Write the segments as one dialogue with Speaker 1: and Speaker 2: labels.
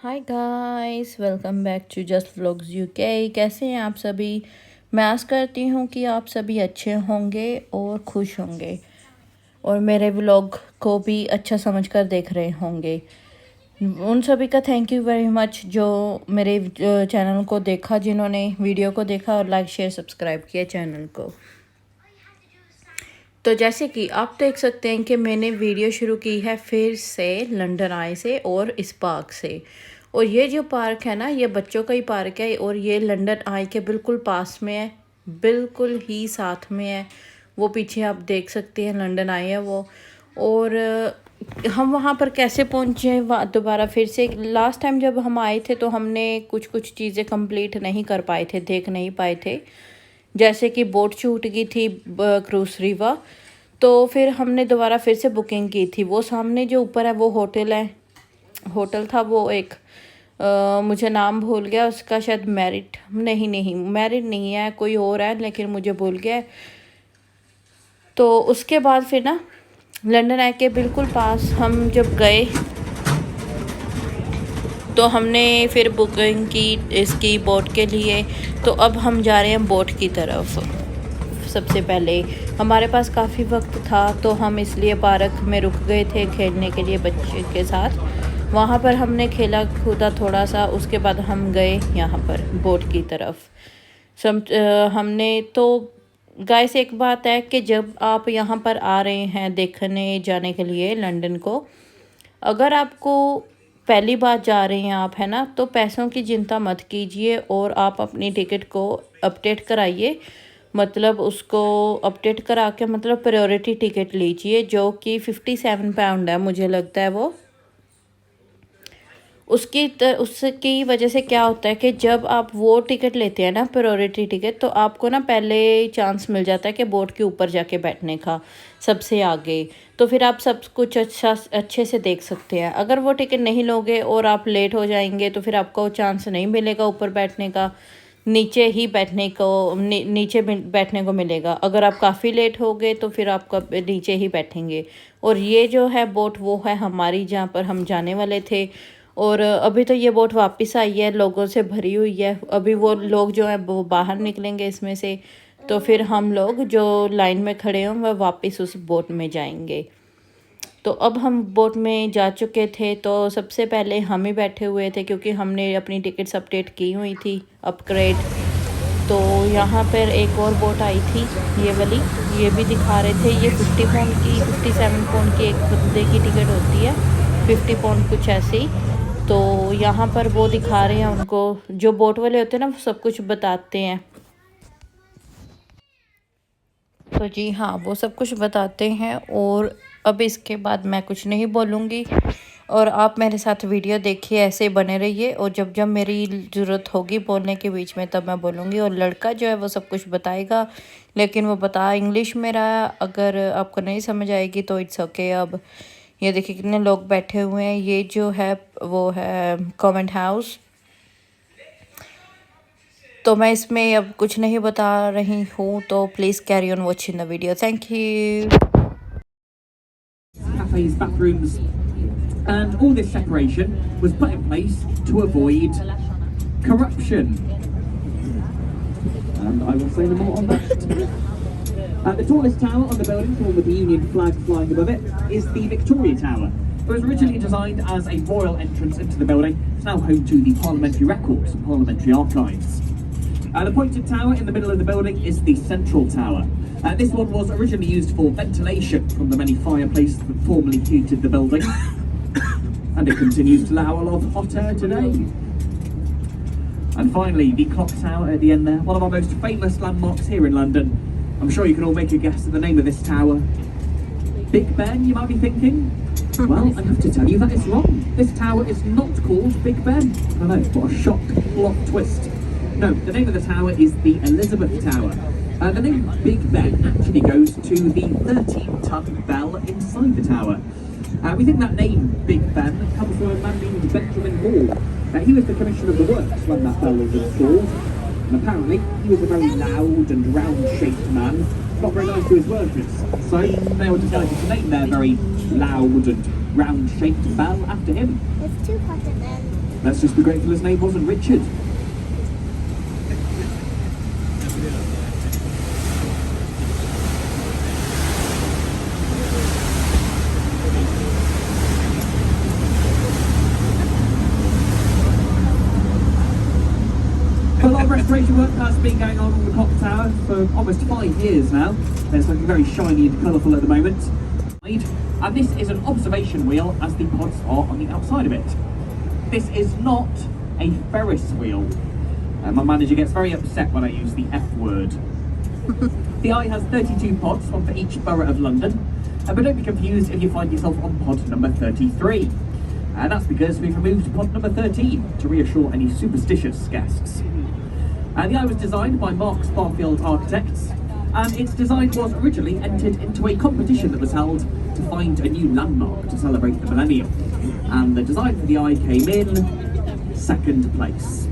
Speaker 1: Hi guys, welcome back to just vlogs UK. कैसे हैं आप सभी? मैं आस करती हूँ कि आप सभी अच्छे होंगे और खुश होंगे और मेरे व्लॉग को भी अच्छा समझकर देख रहे होंगे। उन सभी का थैंक यू वेरी मच जो मेरे चैनल को देखा, जिन्होंने वीडियो को देखा और लाइक शेयर सब्सक्राइब किया चैनल को। तो जैसे कि आप देख सकते हैं कि मैंने वीडियो शुरू की है फिर से लंदन आई से और इस पार्क से। और ये जो पार्क है ना, ये बच्चों का ही पार्क है और ये लंदन आई के बिल्कुल पास में है, बिल्कुल ही साथ में है। वो पीछे आप देख सकते हैं लंदन आई है वो। और हम वहाँ पर कैसे पहुँचे दोबारा फिर से? लास्ट टाइम जब हम आए थे तो हमने कुछ कुछ चीज़ें कंप्लीट नहीं कर पाए थे, देख नहीं पाए थे। जैसे कि बोट छूट गई थी क्रूज रिवर, तो फिर हमने दोबारा फिर से बुकिंग की थी। वो सामने जो ऊपर है वो होटल है, होटल था वो एक मुझे नाम भूल गया उसका, शायद मैरिट नहीं मैरिट नहीं है, कोई और है, लेकिन मुझे भूल गया। तो उसके बाद फिर ना लंदन आई के बिल्कुल पास हम जब गए तो हमने फिर बुकिंग की इसकी बोट के लिए। तो अब हम जा रहे हैं बोट की तरफ। सबसे पहले हमारे पास काफ़ी वक्त था तो हम इसलिए पार्क में रुक गए थे खेलने के लिए बच्चे के साथ। वहाँ पर हमने खेला कूदा थोड़ा सा, उसके बाद हम गए यहाँ पर बोट की तरफ। हमने तो गाइस, एक बात है कि जब आप यहाँ पर आ रहे हैं देखने जाने के लिए लंदन को, अगर आपको पहली बार जा रहे हैं आप, है ना, तो पैसों की चिंता मत कीजिए और आप अपनी टिकट को अपडेट कराइए। मतलब उसको अपडेट करा के मतलब प्रायोरिटी टिकट लीजिए, जो कि 57 पाउंड है मुझे लगता है वो। उसकी वजह से क्या होता है कि जब आप वो टिकट लेते हैं ना, प्रायोरिटी टिकट, तो आपको ना पहले चांस मिल जाता है कि बोट के ऊपर जाके बैठने का, सबसे आगे। तो फिर आप सब कुछ अच्छे से देख सकते हैं। अगर वो टिकट नहीं लोगे और आप लेट हो जाएंगे तो फिर आपको चांस नहीं मिलेगा ऊपर बैठने का, नीचे ही बैठने को नीचे बैठने को मिलेगा। अगर आप काफ़ी लेट हो गए तो फिर आपका नीचे ही बैठेंगे। और ये जो है बोट वो है हमारी, जहाँ पर हम जाने वाले थे। और अभी तो ये बोट वापस आई है, लोगों से भरी हुई है। अभी वो लोग जो है वो बाहर निकलेंगे इसमें से, तो फिर हम लोग जो लाइन में खड़े हों वह वापस उस बोट में जाएंगे। तो अब हम बोट में जा चुके थे। तो सबसे पहले हम ही बैठे हुए थे क्योंकि हमने अपनी टिकट्स अपडेट की हुई थी, अपग्रेड। तो यहाँ पर एक और बोट आई थी, ये वाली, ये भी दिखा रहे थे। ये 50 पाउंड की, 57 पाउंड की एक बंदे की टिकट होती है, 50 पाउंड कुछ ऐसे ही। तो यहाँ पर वो दिखा रहे हैं उनको, जो बोट वाले होते हैं ना, वो सब कुछ बताते हैं। तो जी हाँ, वो सब कुछ बताते हैं। और अब इसके बाद मैं कुछ नहीं बोलूँगी और आप मेरे साथ वीडियो देखिए, ऐसे बने रहिए। और जब जब मेरी ज़रूरत होगी बोलने के बीच में तब मैं बोलूँगी। और लड़का जो है वो सब कुछ बताएगा, लेकिन वो बता इंग्लिश में रहा। अगर आपको नहीं समझ आएगी तो इट्स ओके। अब ये देखिए कितने लोग बैठे हुए हैं। ये जो है वो है कमेंट हाउस। तो मैं इसमें अब कुछ नहीं बता रही हूँ, तो please carry on watching the video. Thank you.
Speaker 2: Cafes, bathrooms, and all this separation was put in place to avoid corruption. And I will say no more on that. The tallest tower on the building, the one with the Union flag flying above it, is the Victoria Tower. It was originally designed as a royal entrance into the building. It's now home to the Parliamentary Records and Parliamentary Archives. The pointed tower in the middle of the building is the Central Tower. This one was originally used for ventilation from the many fireplaces that formerly heated the building. And it continues to allow a lot of hot air today. And finally, the clock tower at the end there, one of our most famous landmarks here in London. I'm sure you can all make a guess at the name of this tower. Big Ben, you might be thinking? Well, I have to tell you that is wrong. This tower is not called Big Ben. I know, what a shock plot twist. No, the name of the tower is the Elizabeth Tower. The name Big Ben actually goes to the 13-ton bell inside the tower. We think that name, Big Ben, comes from a man named Benjamin Hall. He was the commissioner of the works when that bell was installed. And apparently, he was a very loud and round-shaped man, not very nice to his workers. So they all decided to name their very loud and round-shaped bell after him.
Speaker 3: There's two pots of them.
Speaker 2: Let's just be grateful his name wasn't Richard. A lot of restoration work has been going on the clock tower for almost 5 years now. It's looking very shiny and colourful at the moment. And this is an observation wheel as the pods are on the outside of it. This is not a Ferris wheel. My manager gets very upset when I use the F word. The Eye has 32 pods, one for each borough of London. But don't be confused if you find yourself on pod number 33. And that's because we've removed pod number 13 to reassure any superstitious guests. The Eye was designed by Mark Sparfield Architects, and its design was originally entered into a competition that was held to find a new landmark to celebrate the millennium. And the design for the Eye came in second place.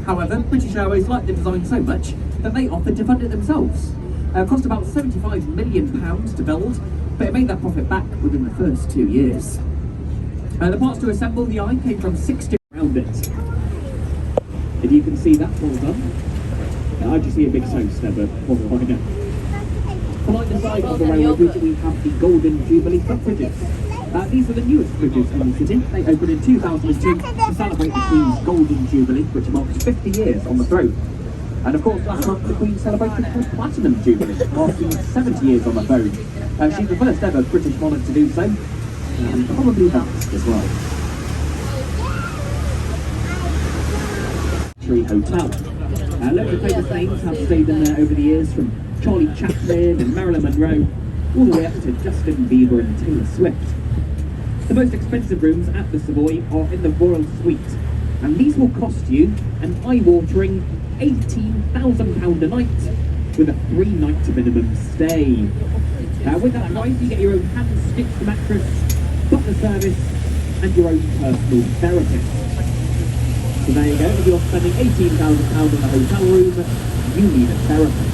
Speaker 2: However, British Airways liked the design so much that they offered to fund it themselves. It cost about £75 million to build, but it made that profit back within the first 2 years. The parts to assemble the Eye came from 60 around it. If you can see that, well done. I just see a big toast there, but wasn't quite enough. Behind the side of the railway bridge, we have the Golden Jubilee footbridges. These are the newest bridges in the city. They opened in 2002 to celebrate the Queen's Golden Jubilee, which marks 50 years on the throne. And of course, last month the Queen celebrated her Platinum Jubilee, marking 70 years on the throne. She's the first ever British monarch to do so, and probably last as well. Hotel. Loads of famous names have stayed in there over the years, from Charlie Chaplin and Marilyn Monroe, all the way up to Justin Bieber and Taylor Swift. The most expensive rooms at the Savoy are in the Royal Suite, and these will cost you an eye-watering £18,000 a night, with a 3-night minimum stay. With that price, you get your own hand-stitched mattress, butler service, and your own personal therapist. So there you go, if you're spending £18,000 in a hotel room, you need a therapist.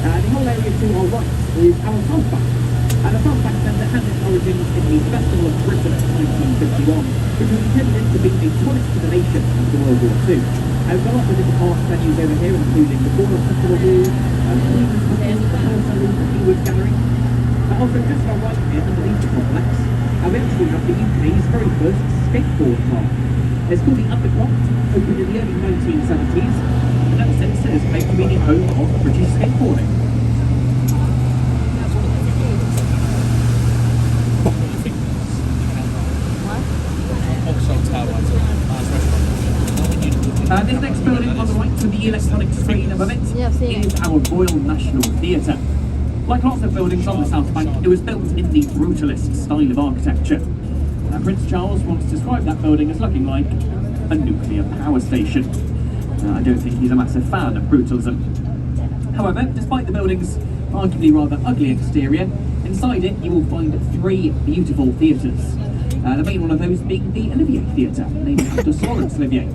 Speaker 2: The whole area to our right is our South Bank. And the South Bank Centre has its origins in the Festival of Britain of 1951, which was intended to be a tonic to the nation after World War II. We've got lots of different art venues over here, including the Royal Festival Hall, Queen's Hall, the House and the Ewood Gallery. Also, just to our right here, underneath the complex, we actually have the UK's very first skateboard park. It's called the Undercroft, opened in the early 1970s, and ever since it has claimed to be the home of British skateboarding. This next building on the right with the electronic screen above it is our Royal National Theatre. Like lots of buildings on the South Bank, it was built in the brutalist style of architecture. Prince Charles once described that building as looking like a nuclear power station. I don't think he's a massive fan of brutalism. However, despite the building's arguably rather ugly exterior, inside it you will find 3 beautiful theatres. The main one of those being the Olivier Theatre, named after Sir Laurence Olivier.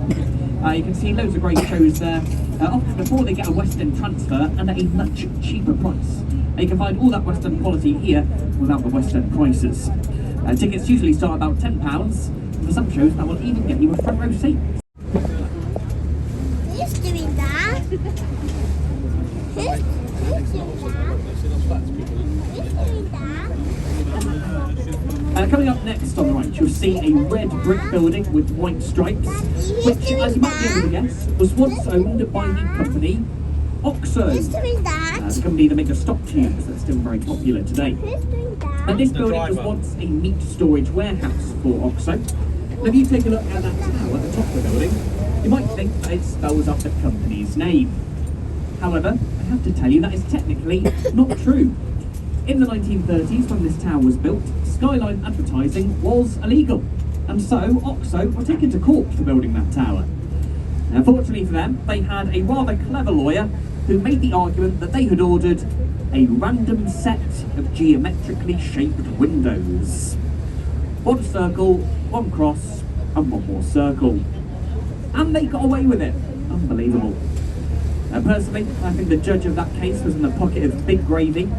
Speaker 2: You can see loads of great shows there, often before they get a West End transfer and at a much cheaper price. You can find all that West End quality here without the West End prices. Tickets usually start about £10, for some shows that will even get you a front row seat.
Speaker 3: Who's doing that? Who's doing that? Who's doing that?
Speaker 2: Coming up next on the right, you'll see a red brick building with white stripes, which, as you might be able to guess, was once owned by the company Oxo.
Speaker 3: Who's doing that?
Speaker 2: The company that make the stock tubes that's still very popular today.
Speaker 3: Who's doing that?
Speaker 2: And this building was once a meat storage warehouse for Oxo. Now, if you take a look at that tower at the top of the building, you might think that it spells out the company's name. However, I have to tell you that is technically not true. In the 1930s, when this tower was built, skyline advertising was illegal, and so Oxo were taken to court for building that tower. Now, fortunately for them, they had a rather clever lawyer who made the argument that they had ordered a random set of geometrically shaped windows. 1 circle, 1 cross, and 1 more circle. And they got away with it. Unbelievable. Personally, I think the judge of that case was in the pocket of big gravy.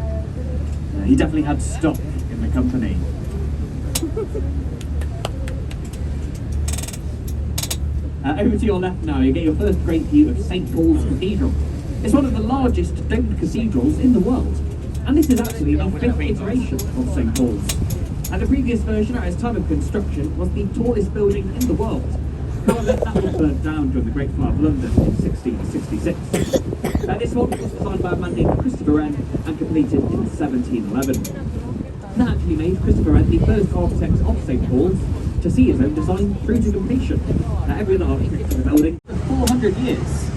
Speaker 2: He definitely had stock in in the company. Over to your left now, you get your first great view of St Paul's Cathedral. It's one of the largest domed cathedrals in the world, and this is actually the fifth iteration of St Paul's. And the previous version at its time of construction was the tallest building in the world. However, that was burnt down during the Great Fire of London in 1666. This one was designed by a man named Christopher Wren and completed in 1711. That actually made Christopher Wren the first architect of St Paul's to see his own design through to completion. Every other architect in the building for 400 years.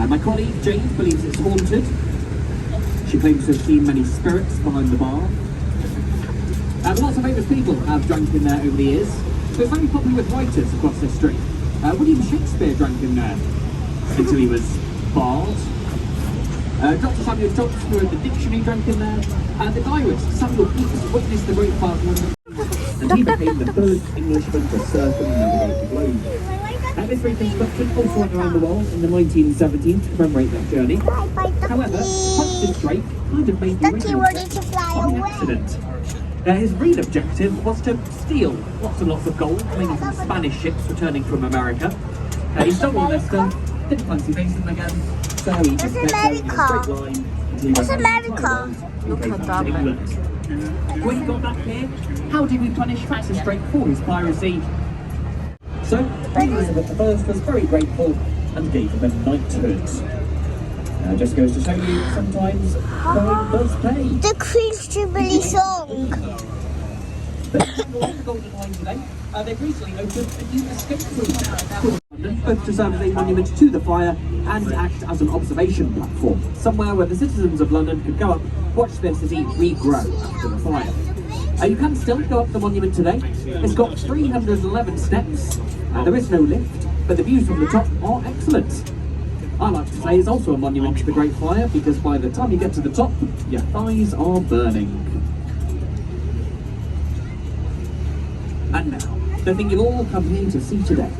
Speaker 2: My colleague Jane believes it's haunted. She claims to have seen many spirits behind the bar. Lots of famous people have drank in there over the years. So it's very popular with writers across history. William Shakespeare drank in there until he was barred. Dr. Samuel Johnson, who wrote the dictionary, drank in there. The diarist Samuel Pepys witnessed the Great Fire of London, and he became the first Englishman to circumnavigate the globe. This reconstruction also went around the world in the 1970s to commemorate that journey. However, Francis Drake kind of made the original trip by accident. His real objective was to steal lots and lots of gold, mainly from Spanish ships returning from America. He stole all their stuff, didn't fancy facing them again, so he just kept going in a straight line until he went America. Look at that. England. When he got back here, how did we punish Francis Drake for his piracy? So, Queen Elizabeth I was very grateful and gave him a knighthood. Just goes to show you, sometimes going does pay.
Speaker 3: The Queen's Jubilee song.
Speaker 2: But Golden Line today, they've recently opened a new escape route both to serve as a monument to the fire and act as an observation platform, somewhere where the citizens of London could go up, watch their city regrow after the fire. You can still go up the monument today. It's got 311 steps. There is no lift, but the views from the top are excellent. I like to say it's also a monument to the Great Fire, because by the time you get to the top, your thighs are burning. And now, the thing you've all come here to see today.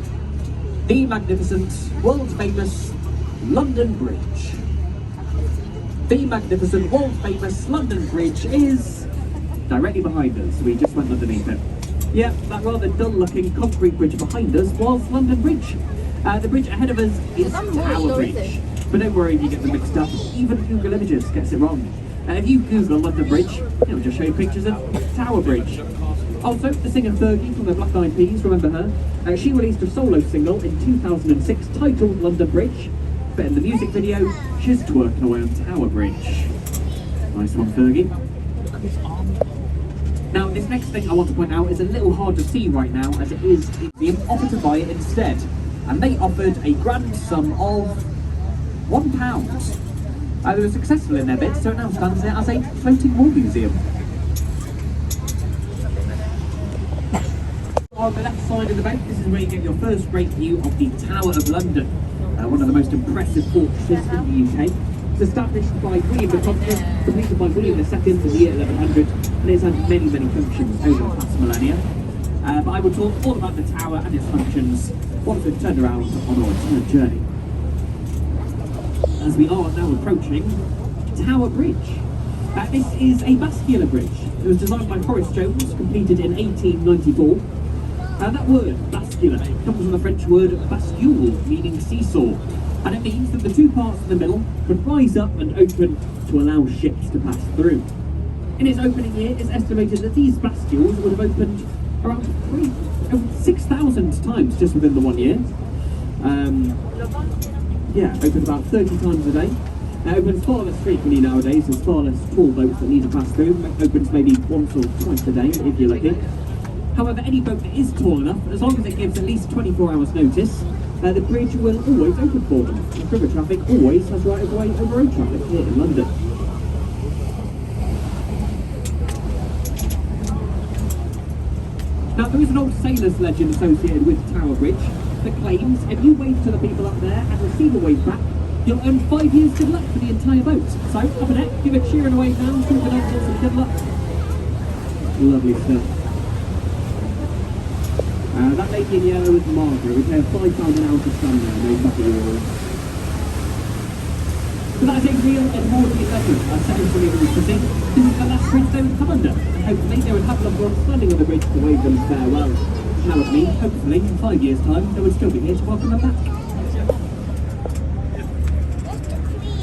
Speaker 2: The magnificent, world-famous London Bridge. The magnificent, world-famous London Bridge is directly behind us. We just went underneath it. Yeah, that rather dull-looking concrete bridge behind us was London Bridge. The bridge ahead of us is Tower Bridge. But don't worry if you get them mixed up. Even Google Images gets it wrong. If you Google London Bridge, it'll just show you pictures of Tower Bridge. Also, the singer Fergie from the Black Eyed Peas, remember her? She released a solo single in 2006 titled London Bridge. But in the music video, she's twerking away on Tower Bridge. Nice one, Fergie. Now, this next thing I want to point out is a little hard to see right now, as it is a museum offered to buy it instead. And they offered a grand sum of £1. They were successful in their bid, so it now stands there as a floating wall museum. On the left side of the boat, this is where you get your first great view of the Tower of London, one of the most impressive fortresses in the UK. It's established by William the Conqueror, completed by William II in the year 1100, and it's had many, many functions over the past millennia. But I will talk all about the tower and its functions once we've turned around on our return journey. As we are now approaching Tower Bridge. This is a vascular bridge. It was designed by Horace Jones, completed in 1894. That word, vascular, comes from the French word bascule, meaning seesaw. And it means that the two parts in the middle would rise up and open to allow ships to pass through. In its opening year, it's estimated that these bascules would have opened around 6,000 times just within the 1 year. Opened about 30 times a day. It opens far less frequently nowadays. There's far less tall boats that need to pass through. It opens maybe once or twice a day if you're lucky. However, any boat that is tall enough, as long as it gives at least 24 hours notice, the bridge will always open for them. And river traffic always has right of way over road traffic here in London. Now, there is an old sailor's legend associated with Tower Bridge that claims if you wave to the people up there and receive a wave back, you'll earn 5 years good luck for the entire boat. So, up and out, give a cheer and a wave down, super nice, some good luck. Lovely stuff. That lady in yellow is Margaret. We pay her £5 an hour to stand there, no bucket yours. So that is a real and maudlin legend set in the city. This is the last bridge they would come under, and hopefully they would have loved ones standing on the bridge to wave them farewell. Now with me, hopefully in 5 years' time, they would still be here to welcome them back.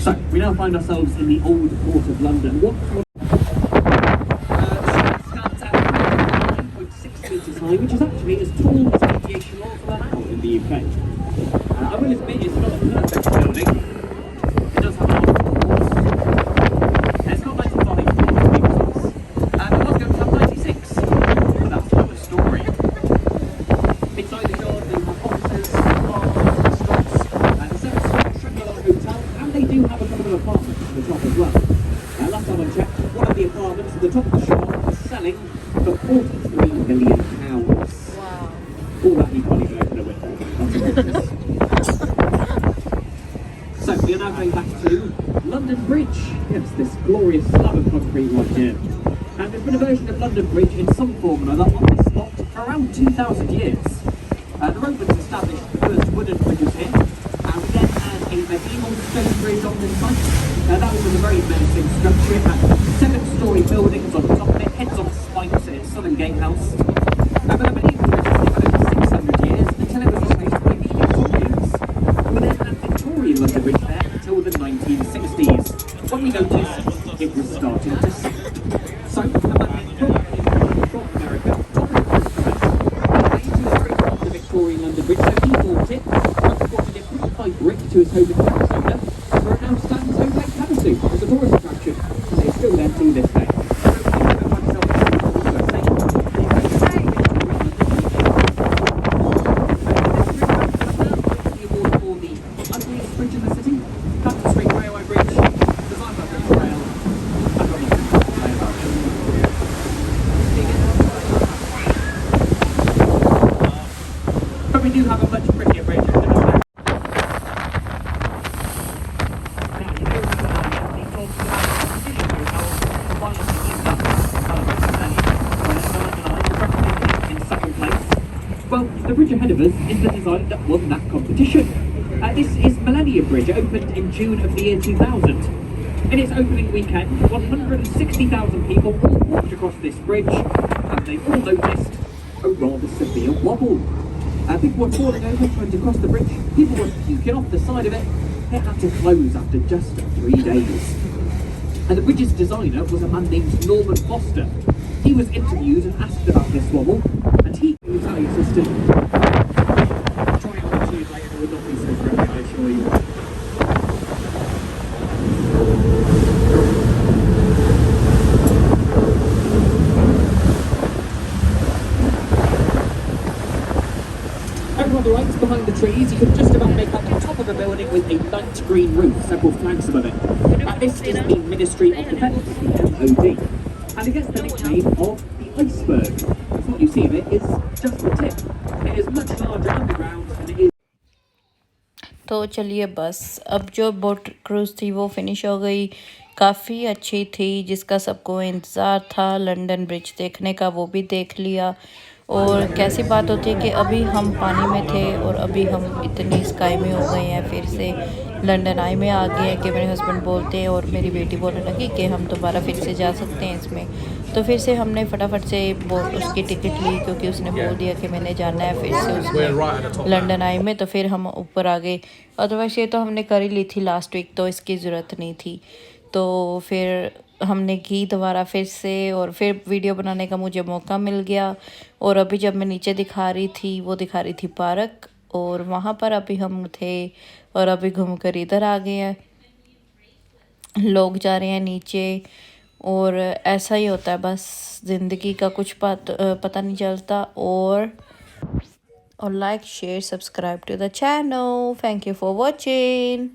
Speaker 2: So, we now find ourselves in the old port of London. What stands at 9.6 metres high, which is actually as tall as aviation laws will allow in the UK. I will admit it's not a perfect building. It does have a lot of flaws. It's got 95 floors to be precise. And it was going to have 96. But that's another story. Inside the yard, they have offices, bars, restaurants, and a seven-star hotel, and they do have a couple of apartments at the top as well. Last time I checked, one of the apartments at the top of the shop was selling for £43 million.
Speaker 1: Wow.
Speaker 2: All that you can't even open a window. That's ridiculous. So we are now going back to London Bridge. Yes, this glorious slab of concrete right here. And there's been a version of London Bridge in some form or another on this spot for around 2,000 years. The Romans established the first wooden bridges here, and we then had a medieval stone bridge on this site. That was a very menacing structure. It had 7-storey buildings on top of it, heads on spikes in its southern gatehouse. But the medieval bridge lasted for over 600 years until it was replaced by the Victorians. We then had Victorian London Bridge there until the 1960s, when we noticed it was starting to sink. So, a man named from America, the Victorian London Bridge, so he bought it, transported it brick by brick to his home in Arizona, where it now stands over Lake Havasu as a tourist attraction, and it's still there to this day. We do have a much prettier bridge. Well, the bridge ahead of us is the design that won that competition. This is Millennium Bridge. It opened in June of the year 2000. In its opening weekend, 160,000 people all walked across this bridge, and they all noticed a rather severe wobble. People were falling over trying to cross the bridge. People were puking off the side of it. It had to close after just 3 days. And the bridge's designer was a man named Norman Foster. He was interviewed and asked about this wobble, and he would tell his assistant, try and watch you later, it would not be so friendly, I assure you. Over on the right, behind the trees, you can just about make out the top of a building with a light green roof, several flags above it. This is the Ministry of Defence, the MOD. And it gets the nickname of the iceberg. So what you see of it is just the tip. It is much larger underground and it is...
Speaker 1: तो चलिए बस अब जो boat cruise थी वो finish हो गई, काफ़ी अच्छी थी, जिसका सबको इंतज़ार था लंदन ब्रिज देखने का वो भी देख लिया। और कैसी बात होती है कि अभी हम पानी में थे और अभी हम इतनी स्काई में हो गए हैं, फिर से लंदन आई में आ गए हैं कि मेरे हस्बैंड बोलते हैं और मेरी बेटी बोलने लगी कि हम दोबारा फिर से जा सकते हैं इसमें। तो फिर से हमने फटाफट से उसकी टिकट ली, क्योंकि उसने बोल दिया कि मैंने जाना है फिर से उसमें लंदन आई में, तो फिर हम ऊपर आ गए। अदरवाइज़ ये तो हमने कर ही ली थी लास्ट वीक, तो इसकी ज़रूरत नहीं थी। तो फिर हमने की दोबारा फिर से, और फिर वीडियो बनाने का मुझे मौका मिल गया। और अभी जब मैं नीचे दिखा रही थी, वो दिखा रही थी पार्क, और वहाँ पर अभी हम थे, और अभी घूम कर इधर आ गए हैं। लोग जा रहे हैं नीचे, और ऐसा ही होता है बस, ज़िंदगी का कुछ पता नहीं चलता। और like share subscribe to the channel. Thank you for watching.